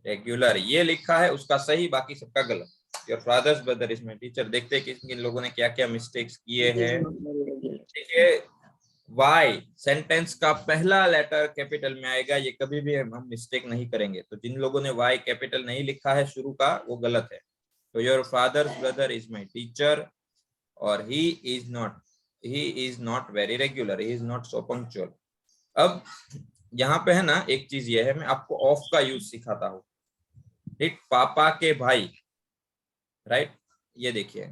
regular, ये लिखा है उसका सही, बाकी सबका गलत। Your father's brother is my teacher. देखते हैं कि इन लोगों ने क्या क्या मिस्टेक्स किए हैं। देखिए, वाई सेंटेंस का पहला लेटर कैपिटल में आएगा, ये कभी भी हम मिस्टेक नहीं करेंगे। तो जिन लोगों ने वाई कैपिटल नहीं लिखा है शुरू का, वो गलत है। तो your father's brother is my teacher और he is not very regular, he is not so punctual. अब यहाँ पे है ना, एक चीज ये है, मैं आपको ऑफ का यूज सिखाता हूँ। ठीक, पापा के भाई, राइट, ये देखिए,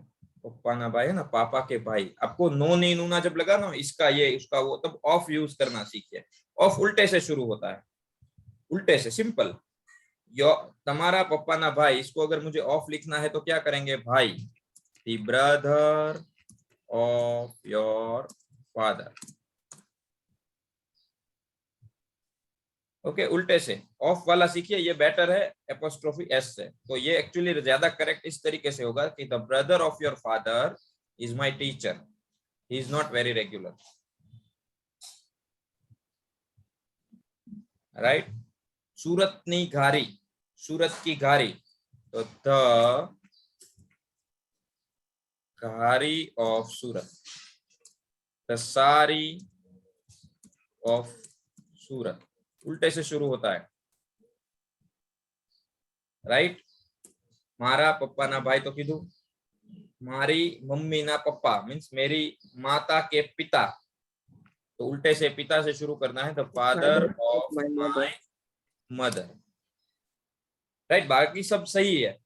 पप्पा ना भाई है ना, पापा के भाई। आपको नो नहीं नूना जब लगा ना, इसका ये उसका वो, तब ऑफ यूज करना सीखिए। ऑफ उल्टे से शुरू होता है, उल्टे से, सिंपल। यो तुम्हारा पप्पा ना भाई, इसको अगर मुझे ऑफ लिखना है तो क्या करेंगे? भाई, the brother of your father. Okay, उल्टे से ऑफ वाला सीखिए, ये बेटर है एपोस्ट्रोफी एस से। तो ये एक्चुअली ज्यादा करेक्ट इस तरीके से होगा कि the brother of your father is my teacher, he is not very regular, right. सूरतनी घारी, सूरत की घारी, तो the ghari of Surat, the sari of Surat, उल्टे से शुरू होता है, राइट। मारा पप्पा ना भाई तो कीधु, मारी मम्मी ना पप्पा मीन्स मेरी माता के पिता, तो उल्टे से पिता से शुरू करना है, the father of my mother, right. बाकी सब सही है।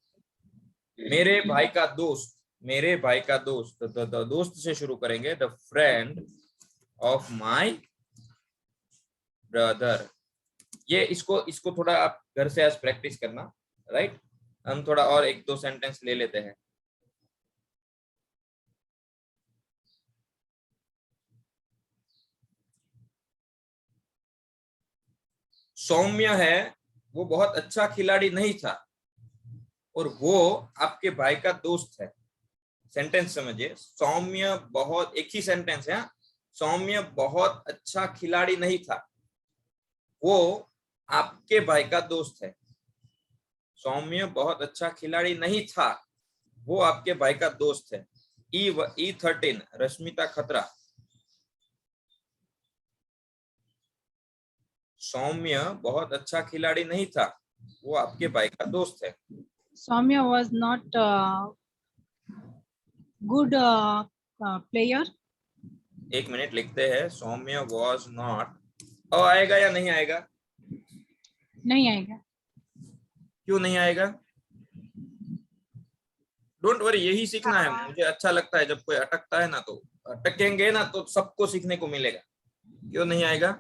मेरे भाई का दोस्त, मेरे भाई का दोस्त, द दोस्त से शुरू करेंगे, the friend of my brother. ये इसको थोड़ा आप घर से आज प्रैक्टिस करना, राइट। हम थोड़ा और एक दो सेंटेंस ले लेते हैं। सौम्य है वो बहुत अच्छा खिलाड़ी नहीं था और वो आपके भाई का दोस्त है। सेंटेंस समझिए, सौम्य बहुत, एक ही सेंटेंस है। सौम्य बहुत अच्छा खिलाड़ी नहीं था, वो आपके भाई का दोस्त है। सौम्य बहुत अच्छा खिलाड़ी नहीं था, वो आपके भाई का दोस्त है। E13 रश्मिता खतरा। सौम्य बहुत अच्छा खिलाड़ी नहीं था, वो आपके भाई का दोस्त है। Soumya was not good player. एक मिनट लिखते हैं, सौम्य वॉज नॉट। आएगा या नहीं आएगा? नहीं आएगा। क्यों नहीं आएगा? डोंट वरी, यही सीखना है। मुझे अच्छा लगता है जब कोई अटकता है ना, तो अटकेंगे ना तो सबको सीखने को मिलेगा। क्यों नहीं आएगा?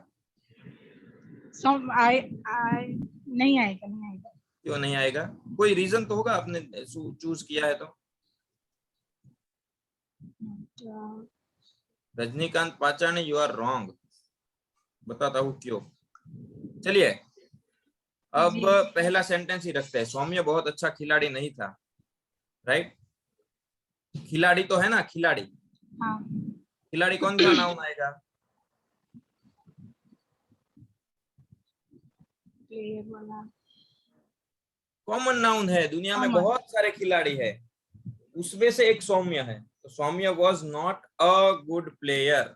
नहीं आएगा, नहीं आएगा। क्यों नहीं आएगा? कोई रीजन तो होगा, आपने चूज किया है तो। Rajinikanth Pachani, you are wrong. बताता हूँ क्यों। चलिए अब पहला सेंटेंस ही रखते हैं। सौम्य बहुत अच्छा खिलाड़ी नहीं था, राइट? खिलाड़ी तो है ना, खिलाड़ी। हाँ। खिलाड़ी कौन सा नाउन आएगा? कॉमन नाउन है, दुनिया में बहुत सारे खिलाड़ी है, उसमें से एक सौम्य है। तो Saumya was not a good player.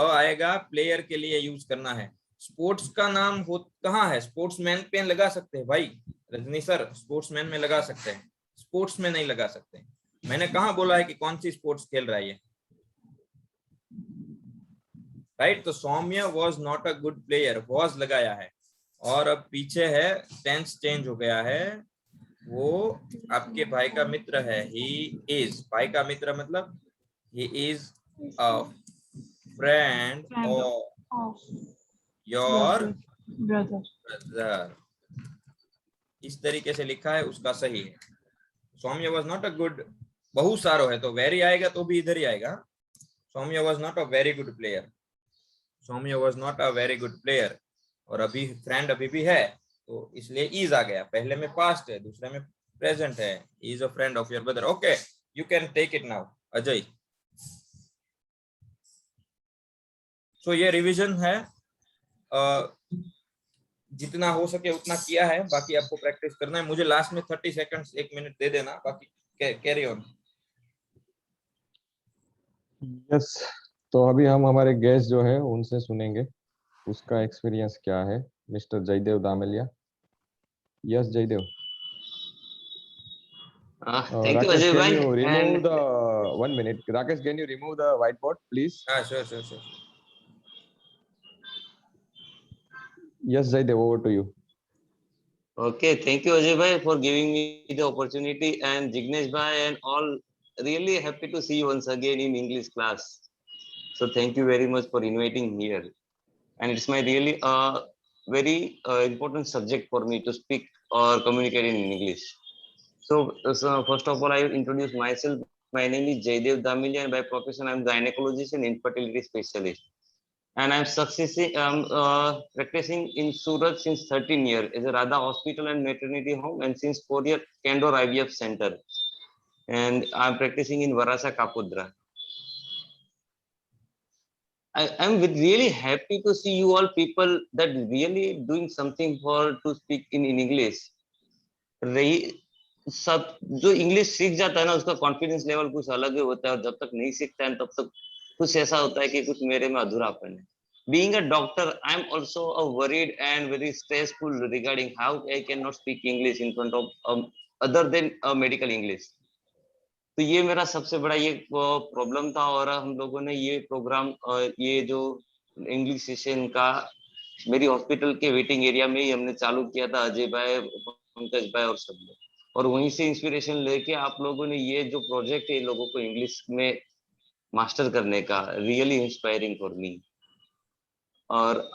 आएगा, प्लेयर के लिए यूज करना है। स्पोर्ट्स का नाम हो कहाँ है? स्पोर्ट्समैन पे लगा सकते हैं भाई। रजनी सर, स्पोर्ट्समैन में लगा सकते हैं, स्पोर्ट्स में नहीं लगा सकते। मैंने कहाँ बोला है कि कौन सी स्पोर्ट्स खेल रहा है ये, राइट? तो Saumya was not a good player, was लगाया है। और अब पीछे है, टेंस चेंज हो गया है। वो आपके भाई का मित्र है। ही इज, भाई का मित्र मतलब he is a friend of your brother. इस तरीके से लिखा है, उसका सही है। सौम्य वॉज नॉट अ गुड, बहुत सारो है तो वेरी आएगा तो भी इधर ही आएगा। Saumya was not a very good player. Saumya was not a very good player. और अभी फ्रेंड अभी भी है तो इसलिए इज आ गया। पहले में पास्ट है, दूसरे में प्रेजेंट है। Is a friend of your brother. Okay, you can take it now Ajay. सो ये रिवीजन है, जितना हो सके उतना किया है, बाकी आपको प्रैक्टिस करना है। मुझे लास्ट में 30 सेकंड्स, 1 मिनट दे देना, बाकी कैरी ऑन। यस, तो अभी हम हमारे गेस्ट जो है उनसे सुनेंगे, उसका एक्सपीरियंस क्या है। Mister Jaidev Damliya. Yes Jaidev. Thank you, Rakesh, Ajay can bhai. you remove And the 1 minute? Rakesh, can you remove the whiteboard, please? Sure. Yes, Jaydev, over to you. okay, thank you, Ajay bhai, for giving me the opportunity, and Jignesh bhai and all. Really happy to see you once again in English class. So thank you very much for inviting here. And it's my really very important subject for me to speak or communicate in English. So first of all, I will introduce myself. My name is Jaydev Damilia, and by profession, I'm gynecologist and infertility specialist. And I'm practicing in Surat since 13 years as a Radha Hospital and Maternity Home, and since 4 years, Candor IVF Center. And I'm practicing in Varasa, Kapudra. I'm really happy to see you all people that really doing something for to speak in English. सब जो English सीख जाता है ना, उसका confidence level कुछ अलग ही होता है, और जब तक नहीं सीखता है तब तक कुछ ऐसा होता है कि कुछ मेरे में अधूरापन है। Being a doctor, I'm also worried and very stressful regarding how I cannot speak English in front of other than medical English. तो ये मेरा सबसे बड़ा ये प्रॉब्लम था। और हम लोगों ने ये प्रोग्राम, ये जो इंग्लिश सेशन का मेरी हॉस्पिटल के वेटिंग एरिया में ही हमने चालू किया था, अजय भाई, पंकज भाई और सब लोग। और वहीं से इंस्पिरेशन लेके आप लोगों ने ये जो प्रोजेक्ट है लोगों को इंग्लिश में मास्टर करने का, रियली इंस्पायरिंग फॉर मी। और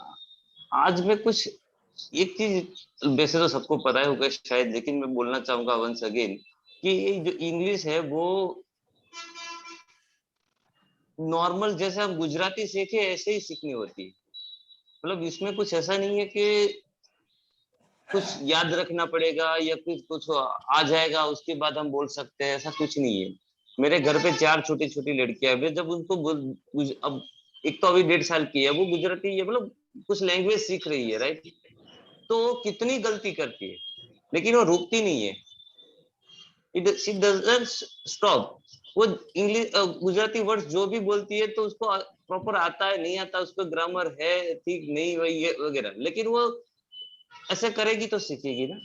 आज मैं कुछ एक चीज वैसे तो सबको पता है होगा शायद, लेकिन मैं बोलना चाहूंगा वंस अगेन कि ये जो इंग्लिश है वो नॉर्मल जैसे हम गुजराती सीखे ऐसे ही सीखनी होती है। मतलब इसमें कुछ ऐसा नहीं है कि कुछ याद रखना पड़ेगा या कुछ आ जाएगा उसके बाद हम बोल सकते हैं, ऐसा कुछ नहीं है। मेरे घर पे 4 छोटी छोटी लड़कियां हैं, जब उनको अब एक तो अभी 1.5 साल की है, वो गुजराती है, मतलब कुछ लैंग्वेज सीख रही है, राइट? तो कितनी गलती करती है लेकिन वो रुकती नहीं है, शी डजंट स्टॉप। वो इंग्लिश गुजराती वर्ड्स जो भी बोलती है तो उसको प्रॉपर आता है नहीं आता, उसको ग्रामर है ठीक नहीं वही वगैरह, लेकिन वो ऐसे करेगी तो सीखेगी ना।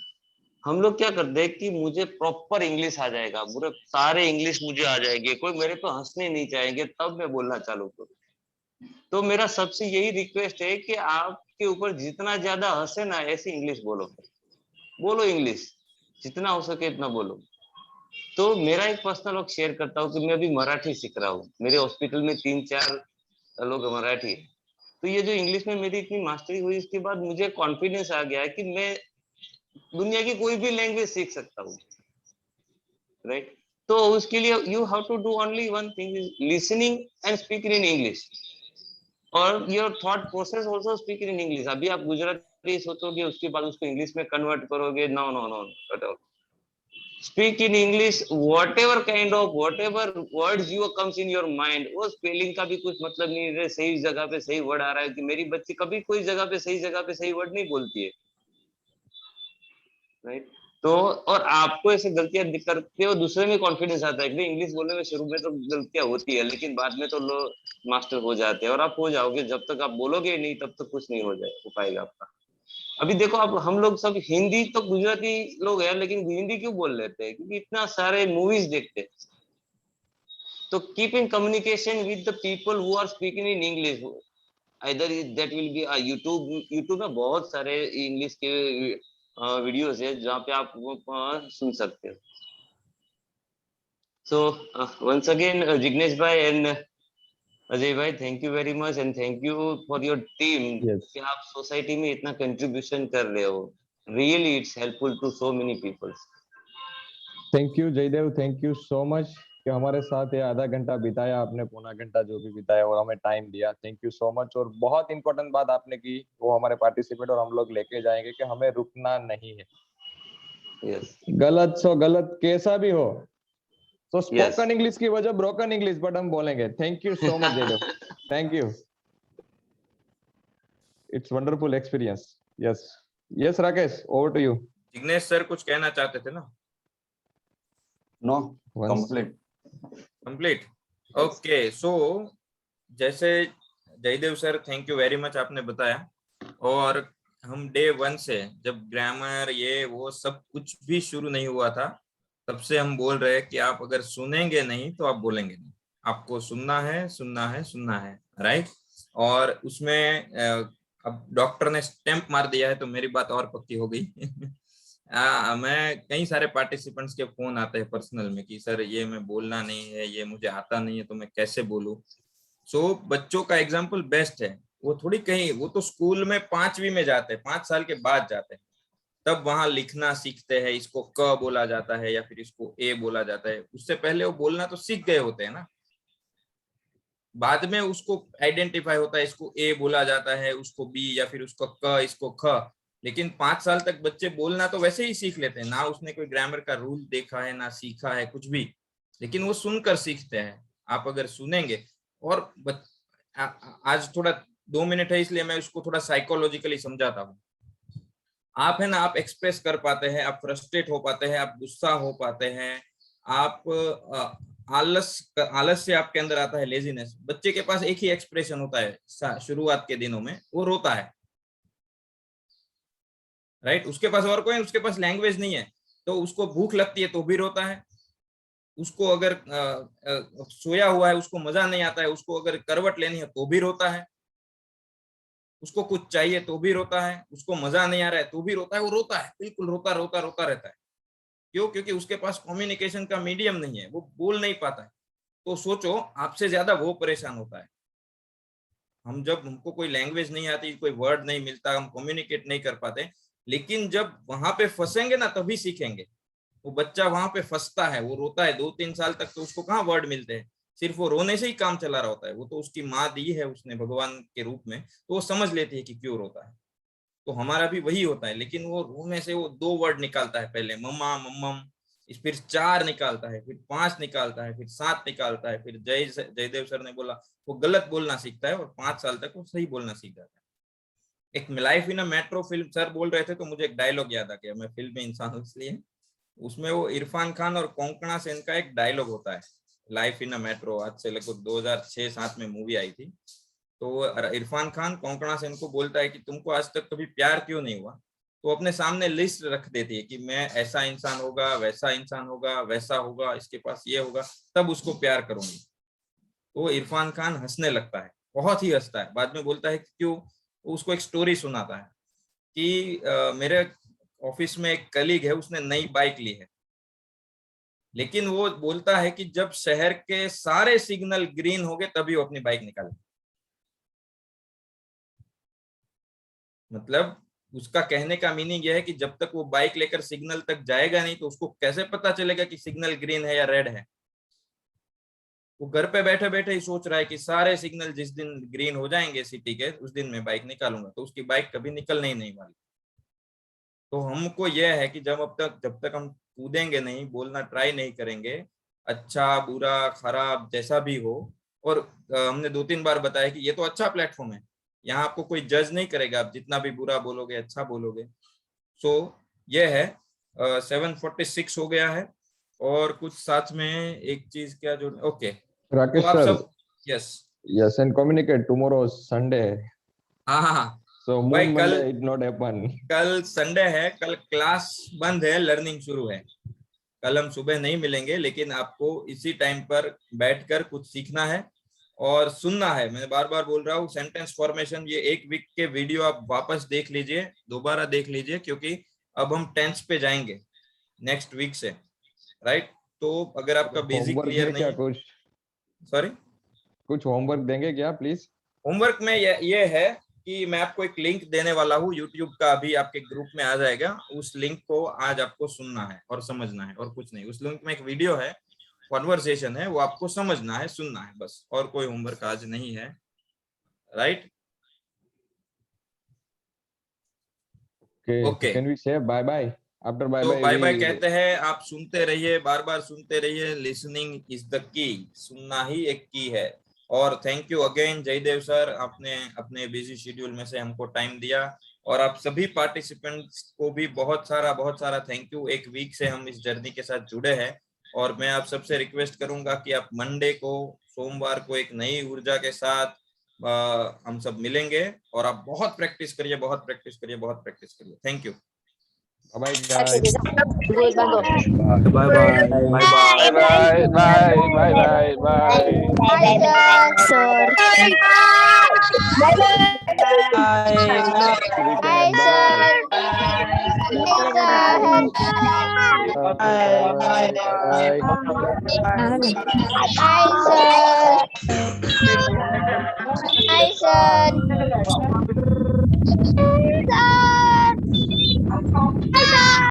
हम लोग क्या करते हैं कि मुझे प्रॉपर इंग्लिश आ जाएगा, पूरे सारे इंग्लिश मुझे आ जाएंगे, कोई मेरे पे हंसने नहीं चाहेंगे तब मैं बोलना चालू करूँ। तो मेरा सबसे यही रिक्वेस्ट है कि आपके ऊपर जितना ज्यादा हंसे ना, ऐसी इंग्लिश बोलो इंग्लिश, जितना हो सके इतना बोलो। तो मेरा एक पर्सनल वर्क शेयर करता हूँ कि मैं अभी मराठी सीख रहा हूँ, मेरे हॉस्पिटल में 3-4 लोग मराठी। तो ये जो इंग्लिश में मेरी इतनी मास्टरी हुई, इसके बाद मुझे कॉन्फिडेंस आ गया है कि मैं दुनिया की कोई भी लैंग्वेज सीख सकता हूँ, राइट? तो उसके लिए you have to do only one thing, is listening and speaking in English, और your thought process also speaking in English. अभी आप गुजराती सोचोगे उसके बाद उसको इंग्लिश में कन्वर्ट करोगे, no no no, speak in English, whatever words you comes in your mind। वो स्पेलिंग का भी कुछ मतलब नहीं है, सही जगह पे सही वर्ड आ रहा है कि मेरी बच्ची कभी कोई जगह पे सही वर्ड नहीं बोलती है, राइट? तो और आपको ऐसे गलतियां करते हो, दूसरे में कॉन्फिडेंस आता है कि इंग्लिश बोलने में शुरू में तो गलतियां होती है, लेकिन बाद में तो लोग मास्टर हो जाते हैं, और आप हो जाओगे। जब तक आप बोलोगे नहीं तब तक कुछ नहीं हो पाएगा आपका। अभी देखो आप, हम लोग सब हिंदी तो गुजराती लोग हैं, लेकिन हिंदी क्यों बोल लेते हैं? क्योंकि इतना सारे मूवीज देखते हैं। तो keep in communication with the people who are speaking in English, either that will be YouTube में बहुत सारे इंग्लिश के वीडियोस है जहाँ पे आप वो सुन सकते हो। सो वंस अगेन जिग्नेश भाई एंड अजय भाई, thank you very much, and thank you for your team कि आप सोसाइटी में इतना कंट्रीब्यूशन कर रहे हो। Really it's helpful to so many people. Thank you Jaidev, thank you so much कि हमारे साथ ये आधा घंटा बिताया आपने, पौना घंटा जो भी बिताया और हमें टाइम दिया, थैंक यू सो मच। और बहुत इंपॉर्टेंट बात आपने की, वो हमारे पार्टिसिपेट और हम लोग लेके जाएंगे कि हमें रुकना नहीं है। yes. गलत सो गलत कैसा भी हो, तो स्पोकन इंग्लिश की वजह ब्रोकन इंग्लिश, बट हम बोलेंगे। Thank you so much Jaidev, thank you, it's wonderful experience. Yes Rakesh, over to you. Jignesh sir कुछ कहना चाहते थे ना? No, complete. ओके, सो जैसे Jaidev sir, thank you very much, आपने बताया। और हम डे 1 से, जब ग्रामर ये वो सब कुछ भी शुरू नहीं हुआ था, तब से हम बोल रहे हैं कि आप अगर सुनेंगे नहीं तो आप बोलेंगे नहीं। आपको सुनना है, राइट? और उसमें अब डॉक्टर ने स्टैंप मार दिया है तो मेरी बात और पक्की हो गई। मैं कई सारे पार्टिसिपेंट्स के फोन आते हैं पर्सनल में कि सर ये मैं बोलना नहीं है, ये मुझे आता नहीं है, तो मैं कैसे बोलूं? सो बच्चों का एग्जाम्पल बेस्ट है। वो थोड़ी कहीं, वो तो स्कूल में 5वीं में जाते हैं, 5 साल के बाद जाते हैं, तब वहां लिखना सीखते हैं, इसको क बोला जाता है या फिर इसको ए बोला जाता है। उससे पहले वो बोलना तो सीख गए होते हैं ना, बाद में उसको आइडेंटिफाई होता है, इसको ए बोला जाता है, उसको बी, या फिर उसको क, इसको ख। लेकिन 5 साल तक बच्चे बोलना तो वैसे ही सीख लेते हैं ना, उसने कोई ग्रामर का रूल देखा है ना सीखा है कुछ भी, लेकिन वो सुनकर सीखते हैं। आप अगर सुनेंगे, और आज थोड़ा 2 मिनट है इसलिए मैं उसको थोड़ा साइकोलॉजिकली समझाता हूँ। आप है ना, आप एक्सप्रेस कर पाते हैं, आप फ्रस्ट्रेट हो पाते हैं, आप गुस्सा हो पाते हैं, आप आलस से आपके अंदर आता है लेजीनेस। बच्चे के पास एक ही एक्सप्रेशन होता है शुरुआत के दिनों में, वो रोता है, राइट? उसके पास और कोई, उसके पास लैंग्वेज नहीं है। तो उसको भूख लगती है तो भी रोता है, उसको अगर सोया हुआ है उसको मजा नहीं आता है, उसको अगर करवट लेनी है तो भी रोता है, उसको कुछ चाहिए तो भी रोता है, उसको मजा नहीं आ रहा है तो भी रोता है। वो रोता है, बिल्कुल रोता रहता है। क्यों? क्योंकि उसके पास कम्युनिकेशन का मीडियम नहीं है, वो बोल नहीं पाता है। तो सोचो, आपसे ज्यादा वो परेशान होता है। हमको कोई लैंग्वेज नहीं आती, कोई वर्ड नहीं मिलता, हम कम्युनिकेट नहीं कर पाते, लेकिन जब वहां पे फंसेंगे ना तभी सीखेंगे। वो बच्चा वहां पे फंसता है, वो रोता है 2-3 साल तक, तो उसको कहाँ वर्ड मिलते हैं। सिर्फ वो रोने से ही काम चला रहा होता है, वो तो उसकी माँ दी है उसने भगवान के रूप में, तो वो समझ लेती है कि क्यों रोता है। तो हमारा भी वही होता है, लेकिन वो रोने से वो 2 वर्ड निकालता है, पहले मम्मा मम्मम, फिर 4 निकालता है, फिर 5 निकालता है, फिर 7 निकालता है, फिर जयदेव सर ने बोला वो गलत बोलना सीखता है और 5 साल तक वो सही बोलना सीख जाता है। एक life in a metro film sir बोल रहे थे तो मुझे एक डायलॉग याद आ गया, मैं फिल्म में इंसान हूं इसलिए। उसमें वो इरफान खान और कोंकणा सेन का एक डायलॉग होता है, लाइफ इन अ मेट्रो, आज से लगभग 2006-7 में मूवी आई थी। तो इरफान खान कोंकणा सेन को बोलता है कि तुमको आज तक कभी प्यार क्यों नहीं हुआ? तो अपने सामने लिस्ट रख देती है कि मैं ऐसा इंसान होगा, वैसा इंसान होगा, वैसा होगा, इसके पास ये होगा, तब उसको प्यार करूंगी। तो इरफान खान हंसने लगता है, बहुत ही हंसता है। बाद में बोलता है कि क्यों? उसको एक स्टोरी सुनाता है कि मेरे ऑफिस में एक कलीग है, उसने नई बाइक ली है, लेकिन वो बोलता है कि जब शहर के सारे सिग्नल ग्रीन हो गए तभी वो अपनी बाइक निकाले। मतलब उसका कहने का मीनिंग यह है कि जब तक वो बाइक लेकर सिग्नल तक जाएगा नहीं तो उसको कैसे पता चलेगा कि सिग्नल ग्रीन है या रेड है? वो घर पे बैठे बैठे ही सोच रहा है कि सारे सिग्नल जिस दिन ग्रीन हो जाएंगे सिटी के, उस दिन मैं बाइक निकालूंगा, तो उसकी बाइक कभी निकलने ही नहीं वाली। तो हमको यह है कि जब तक हम कूदेंगे नहीं, बोलना ट्राई नहीं करेंगे, अच्छा बुरा खराब जैसा भी हो, और हमने 2-3 बार बताया कि ये तो अच्छा प्लेटफॉर्म है, यहाँ आपको कोई जज नहीं करेगा, आप जितना भी बुरा बोलोगे अच्छा बोलोगे। सो ये है 7:46 हो गया है, और कुछ साथ में एक चीज क्या जो ओके राकेश तो आप सर, सब yes and communicate tomorrow is Sunday, हाँ so भाई Moon कल Monday it not happen. कल संडे है, कल क्लास बंद है, लर्निंग शुरू है। कल हम सुबह नहीं मिलेंगे, लेकिन आपको इसी टाइम पर बैठकर कुछ सीखना है और सुनना है। मैं बार बार बोल रहा हूँ, सेंटेंस फॉर्मेशन, ये 1 वीक के वीडियो आप वापस देख लीजिए, दोबारा देख लीजिए, क्योंकि अब हम टेंस पे जाएंगे नेक्स्ट वीक से, राइट? तो अगर आपका बेसिक होमवर्क क्लियर है नहीं क्या? है, कुछ सॉरी, कुछ होमवर्क देंगे क्या प्लीज? होमवर्क में ये है कि मैं आपको एक लिंक देने वाला हूँ यूट्यूब का, अभी आपके ग्रुप में आ जाएगा। उस लिंक को आज आपको सुनना है और समझना है, और कुछ नहीं। उस लिंक में एक वीडियो है, कॉन्वर्सेशन है, वो आपको समझना है, सुनना है बस, और कोई होमवर्क आज नहीं है, right? Okay, can we say bye bye after bye तो bye? बाय बाय कहते हैं, आप सुनते रहिए, बार बार सुनते रहिए। लिसनिंग इज द की, सुनना ही एक की है। और thank you again Jaidev sir, आपने अपने बिजी शेड्यूल में से हमको टाइम दिया, और आप सभी पार्टिसिपेंट्स को भी बहुत सारा थैंक यू। 1 वीक से हम इस जर्नी के साथ जुड़े हैं, और मैं आप सबसे रिक्वेस्ट करूंगा कि आप मंडे को, सोमवार को एक नई ऊर्जा के साथ हम सब मिलेंगे, और आप बहुत प्रैक्टिस करिए, बहुत प्रैक्टिस करिए, बहुत प्रैक्टिस करिए। Thank you. Bye guys. Bye bye. Bye bye. Bye bye. Bye bye bye bye bye. Bye sir. Bye bye. Bye sir. Bye sir. Bye sir.